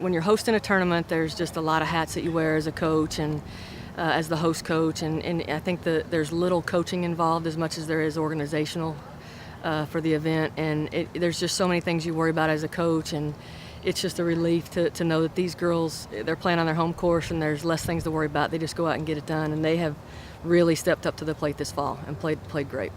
When you're hosting a tournament, there's just a lot of hats that you wear as a coach and as the host coach, and I think there's little coaching involved as much as there is organizational for the event, and there's just so many things you worry about as a coach, and it's just a relief to know that these girls, they're playing on their home course and there's less things to worry about. They just go out and get it done, and they have really stepped up to the plate this fall and played great.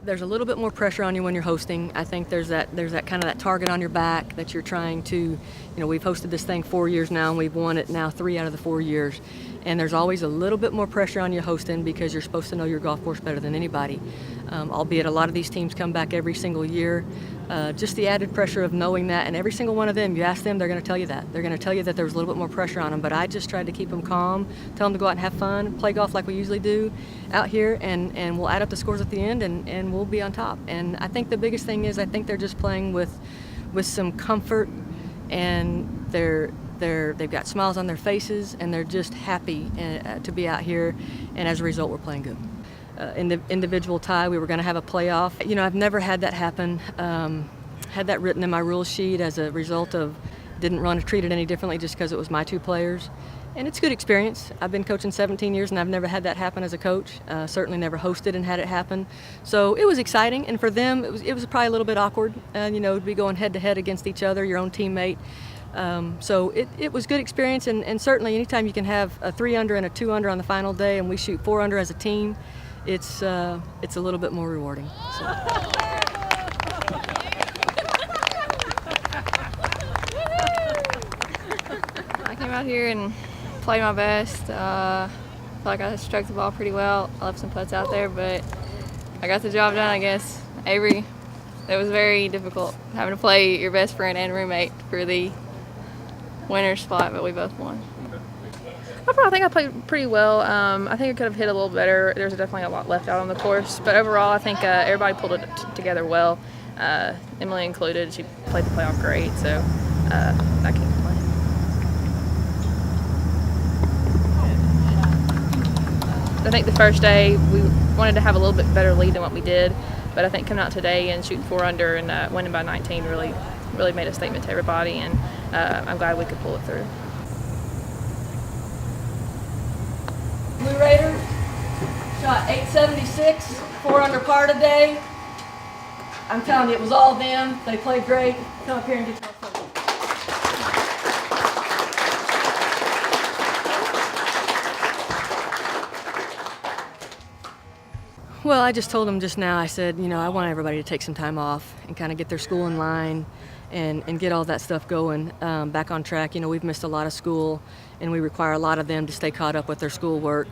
There's a little bit more pressure on you when you're hosting. I think there's that kind of that target on your back that you're trying to, we've hosted this thing 4 years now and we've won it now 3 out of the 4 years. And there's always a little bit more pressure on you hosting because you're supposed to know your golf course better than anybody. Albeit a lot of these teams come back every single year. Just the added pressure of knowing that, and every single one of them, you ask them, they're going to tell you that. They're going to tell you that there was a little bit more pressure on them, but I just tried to keep them calm, tell them to go out and have fun, play golf like we usually do out here, and we'll add up the scores at the end, and we'll be on top. And I think the biggest thing is I think they're just playing with some comfort, and they've got smiles on their faces, and they're just happy to be out here, and as a result, we're playing good. In the individual tie, we were going to have a playoff. I've never had that happen. Had that written in my rule sheet as a result of didn't want to treat it any differently just because it was my 2 players. And it's a good experience. I've been coaching 17 years and I've never had that happen as a coach. Certainly never hosted and had it happen. So it was exciting, and for them it was probably a little bit awkward. To be going head to head against each other, your own teammate. So it was good experience, and certainly anytime you can have a 3 under and a 2 under on the final day and we shoot 4 under as a team, it's a little bit more rewarding. So. I came out here and played my best. I feel like I struck the ball pretty well. I left some putts out there, but I got the job done, I guess. Avery, it was very difficult having to play your best friend and roommate for the winner's spot, but we both won. I think I played pretty well. I think I could have hit a little better. There's definitely a lot left out on the course, but overall I think everybody pulled it together well. Emily included. She played the playoff great, so I can't complain. I think the first day we wanted to have a little bit better lead than what we did, but I think coming out today and shooting 4 under and winning by 19 really made a statement to everybody, and I'm glad we could pull it through. Blue Raiders shot 876, 4 under par today. I'm telling you, it was all them. They played great. Come up here and get your photo. Well, I just told them just now, I said, I want everybody to take some time off and kind of get their school in line and get all that stuff going, back on track. We've missed a lot of school, and we require a lot of them to stay caught up with their schoolwork.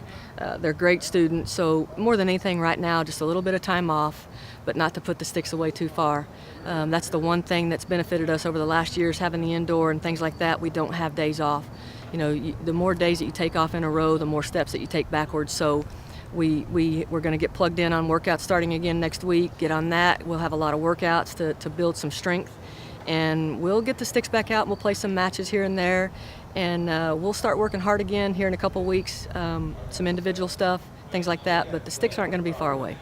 They're great students, so more than anything right now, just a little bit of time off, but not to put the sticks away too far. That's the one thing that's benefited us over the last years, having the indoor and things like that. We don't have days off. The more days that you take off in a row, the more steps that you take backwards. So we're going to get plugged in on workouts starting again next week. Get on that. We'll have a lot of workouts to build some strength. And we'll get the sticks back out and we'll play some matches here and there. And we'll start working hard again here in a couple weeks, some individual stuff, things like that. But the sticks aren't going to be far away.